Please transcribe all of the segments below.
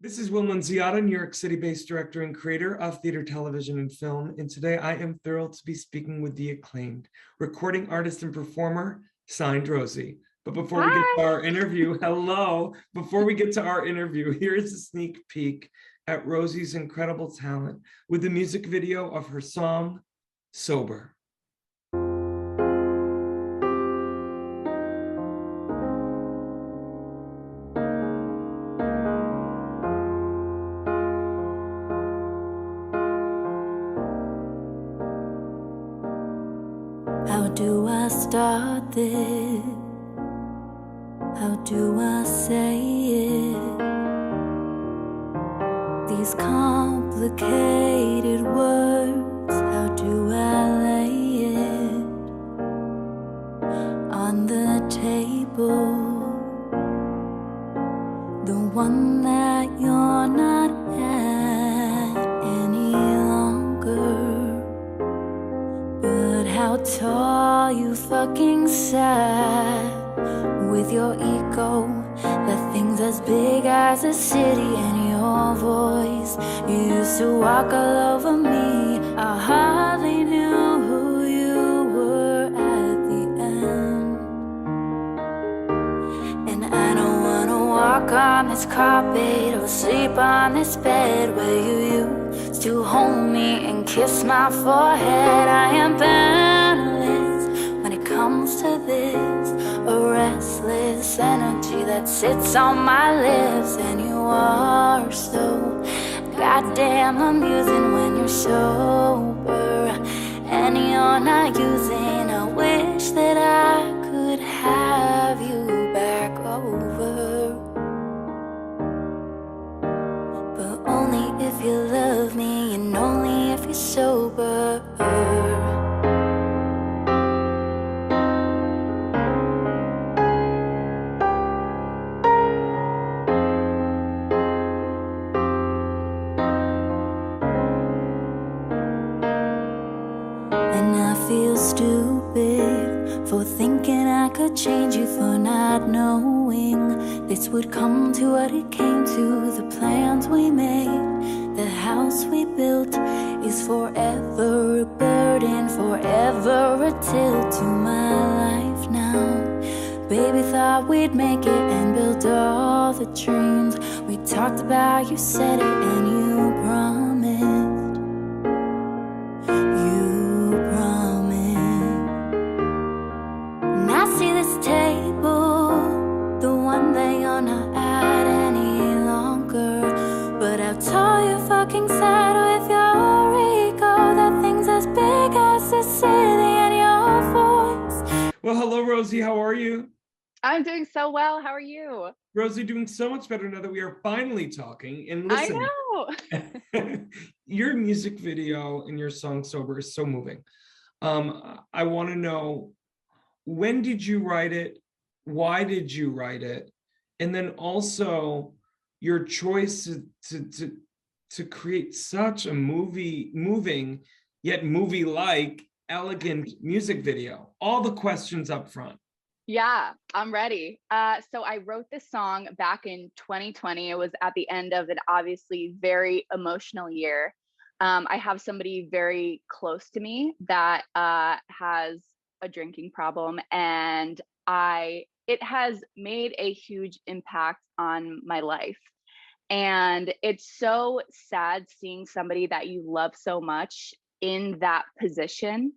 This is Will Nunziata, New York City-based director and creator of theater, television, and film. And today I am thrilled to be speaking with the acclaimed recording artist and performer, signed Rosie. But before we get to Hi. our interview, hello. Before we get to our interview, here is a sneak peek at Rosie's incredible talent with the music video of her song, Sober. How do I start this? How do I say it? These complicated words, how do I lay it on the table? The one that you're not at any longer. But how tall you fucking sat with your ego, that thing's as big as a city, and your voice, you used to walk all over me. I hardly knew who you were at the end. And I don't wanna walk on this carpet or sleep on this bed where you used to hold me and kiss my forehead. I am boundless when it comes to this, a restless energy that sits on my lips. And you are so goddamn amusing when you're sober, and you're not using. I wish that I could have you back over, but only if you love me and only if you're sober. And I feel stupid for thinking I could change you, for not knowing this would come to what it came to. The plans we made, the house we built is forever a burden, forever a tilt to my life now. Baby, thought we'd make it and build all the dreams we talked about. You said it and you promised. And I see this table, the one that you're not at any longer. But how tall you fucking sat with your ego, that thing's as big as the city, and your voice. Well, hello, Rosie. How are you? I'm doing so well. How are you? Rosie, doing so much better now that we are finally talking. And I listen, know. your music video and your song Sober is so moving. I want to know, when did you write it? Why did you write it? And then also your choice to create such a moving yet movie-like, elegant music video. All the questions up front. Yeah, I'm ready. So I wrote this song back in 2020. It was at the end of an obviously very emotional year. I have somebody very close to me that has a drinking problem, and it has made a huge impact on my life. And it's so sad seeing somebody that you love so much in that position.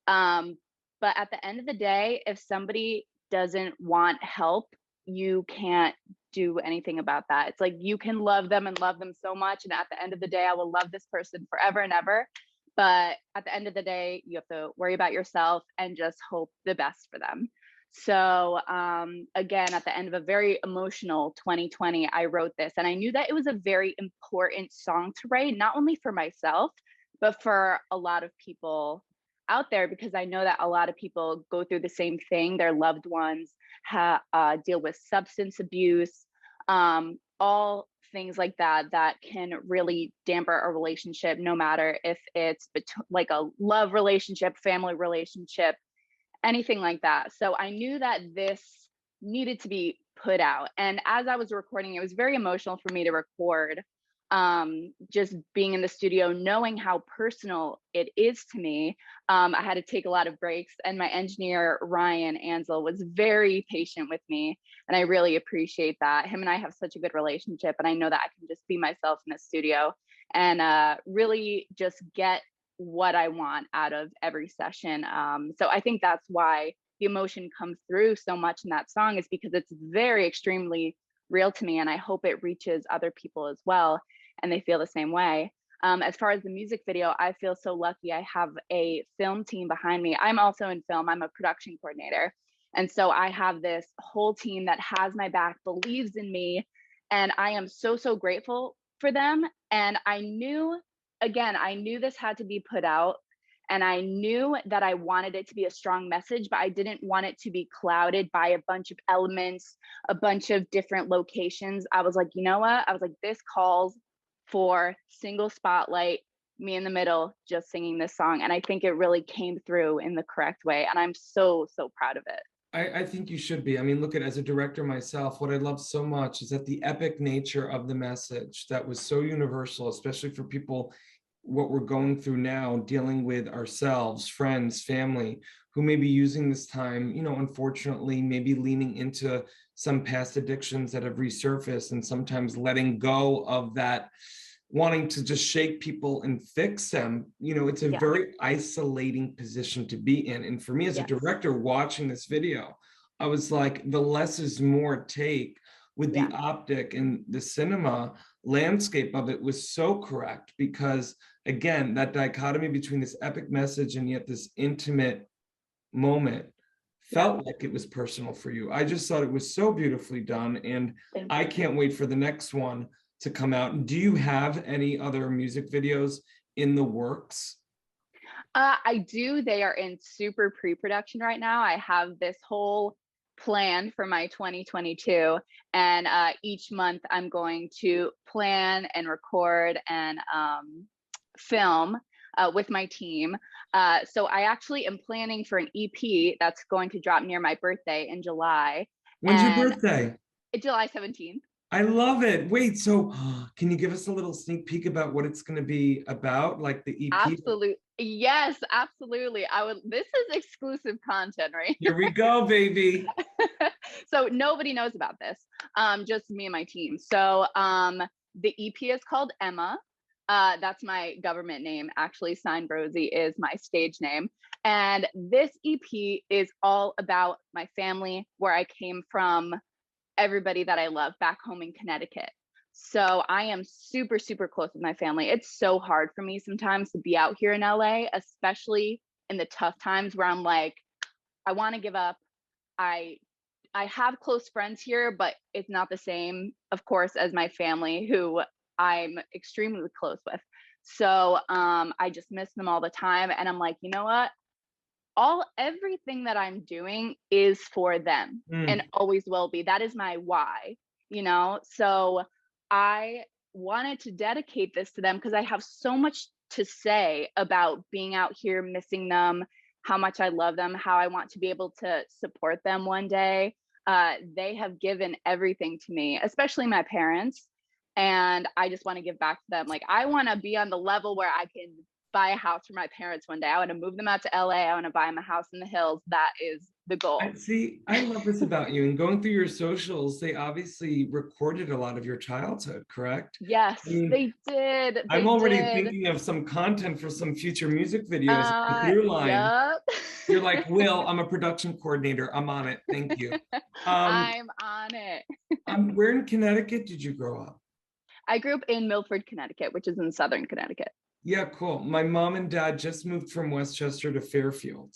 But at the end of the day, if somebody doesn't want help, you can't do anything about that. It's like you can love them and love them so much. And at the end of the day, I will love this person forever and ever. But at the end of the day, you have to worry about yourself and just hope the best for them. So again, at the end of a very emotional 2020, I wrote this, and I knew that it was a very important song to write, not only for myself, but for a lot of people out there, because I know that a lot of people go through the same thing. Their loved ones deal with substance abuse, all things like that that can really damper a relationship, no matter if it's like a love relationship, family relationship, anything like that. So I knew that this needed to be put out. And as I was recording, it was very emotional for me to record, just being in the studio, knowing how personal it is to me. I had to take a lot of breaks, and my engineer, Ryan Ansel, was very patient with me. And I really appreciate that. Him and I have such a good relationship, and I know that I can just be myself in the studio and really just get what I want out of every session. So I think that's why the emotion comes through so much in that song, is because it's very extremely real to me, and I hope it reaches other people as well and they feel the same way. As far as the music video, I feel so lucky. I have a film team behind me. I'm also in film. I'm a production coordinator. And so I have this whole team that has my back, believes in me, and I am so, so grateful for them. And I knew this had to be put out, and I knew that I wanted it to be a strong message, but I didn't want it to be clouded by a bunch of elements, a bunch of different locations. I was like, you know what? I was like, this calls for single spotlight, me in the middle, just singing this song. And I think it really came through in the correct way. And I'm so, so proud of it. I think you should be. I mean, look at, as a director myself, what I love so much is that the epic nature of the message that was so universal, especially for people, what we're going through now, dealing with ourselves, friends, family, who may be using this time, unfortunately, maybe leaning into some past addictions that have resurfaced, and sometimes letting go of that, wanting to just shake people and fix them. It's a very isolating position to be in. And for me as a director watching this video, I was like, the less is more take with the optic and the cinema landscape of it was so correct, because again, that dichotomy between this epic message and yet this intimate moment felt like it was personal for you. I just thought it was so beautifully done, and I can't wait for the next one to come out. Do you have any other music videos in the works? I do. They are in super pre-production right now. I have this whole plan for my 2022, and each month I'm going to plan and record and film with my team. So I actually am planning for an EP that's going to drop near my birthday in July. When's your birthday? July 17th. I love it. Wait, so can you give us a little sneak peek about what it's going to be about, like the EP? Absolutely. Yes, absolutely. This is exclusive content, right? Here we go, baby. So nobody knows about this, just me and my team. So the EP is called Emma. That's my government name. Actually, signed Rosie is my stage name. And this EP is all about my family, where I came from, everybody that I love back home in Connecticut. So I am super, super close with my family. It's so hard for me sometimes to be out here in LA, especially in the tough times where I'm like, I want to give up. I have close friends here, but it's not the same, of course, as my family, who I'm extremely close with. So I just miss them all the time. And I'm like, you know what? Everything that I'm doing is for them and always will be. That is my why, So I wanted to dedicate this to them because I have so much to say about being out here, missing them, how much I love them, how I want to be able to support them one day. They have given everything to me, especially my parents. And I just want to give back to them. Like, I want to be on the level where I can buy a house for my parents one day. I want to move them out to LA. I want to buy them a house in the hills. That is the goal. I love this about you. And going through your socials, they obviously recorded a lot of your childhood, correct? Yes, they did. I'm already thinking of some content for some future music videos. Through line. Yep. You're like, Will, I'm a production coordinator. I'm on it. Thank you. I'm on it. Where in Connecticut did you grow up? I grew up in Milford, Connecticut, which is in southern Connecticut. Yeah, cool. My mom and dad just moved from Westchester to Fairfield.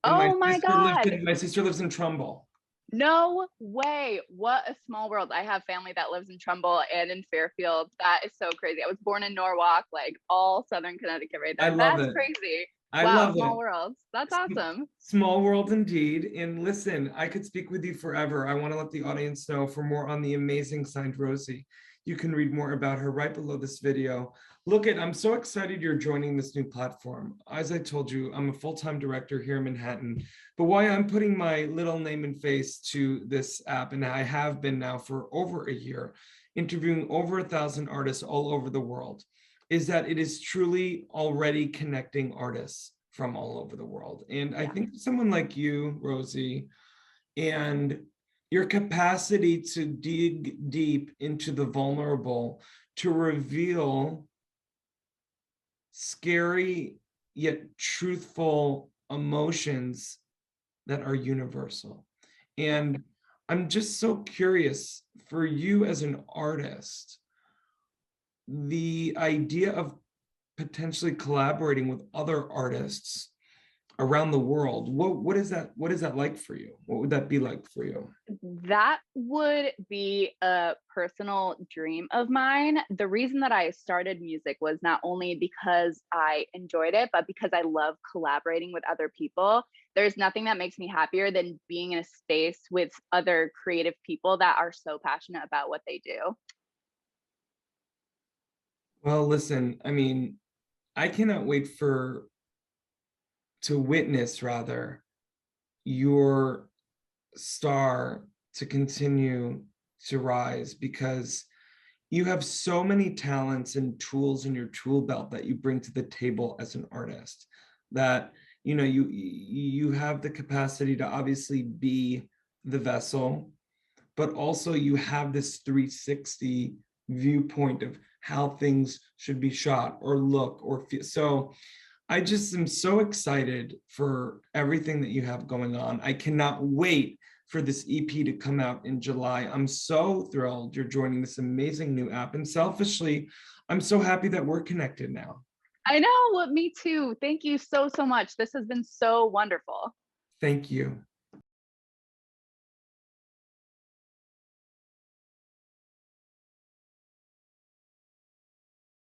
And my God. My sister lives in Trumbull. No way. What a small world. I have family that lives in Trumbull and in Fairfield. That is so crazy. I was born in Norwalk, like all southern Connecticut right there. That's crazy. I love small worlds. That's awesome. Small world indeed. And listen, I could speak with you forever. I want to let the audience know for more on the amazing Signed Rosie. You can read more about her right below this video. I'm so excited you're joining this new platform. As I told you, I'm a full-time director here in Manhattan, but why I'm putting my little name and face to this app, and I have been now for over a year, interviewing over 1,000 artists all over the world, is that it is truly already connecting artists from all over the world. And I think someone like you, Rosie, and your capacity to dig deep into the vulnerable, to reveal scary yet truthful emotions that are universal. And I'm just so curious for you as an artist, the idea of potentially collaborating with other artists around the world. What is that like for you? What would that be like for you? That would be a personal dream of mine. The reason that I started music was not only because I enjoyed it, but because I love collaborating with other people. There's nothing that makes me happier than being in a space with other creative people that are so passionate about what they do. Well, listen, I mean, I cannot wait to witness rather your star to continue to rise, because you have so many talents and tools in your tool belt that you bring to the table as an artist, that you have the capacity to obviously be the vessel, but also you have this 360 viewpoint of how things should be shot or look or feel. So I just am so excited for everything that you have going on. I cannot wait for this EP to come out in July. I'm so thrilled you're joining this amazing new app. And selfishly, I'm so happy that we're connected now. I know, me too. Thank you so much. This has been so wonderful. Thank you.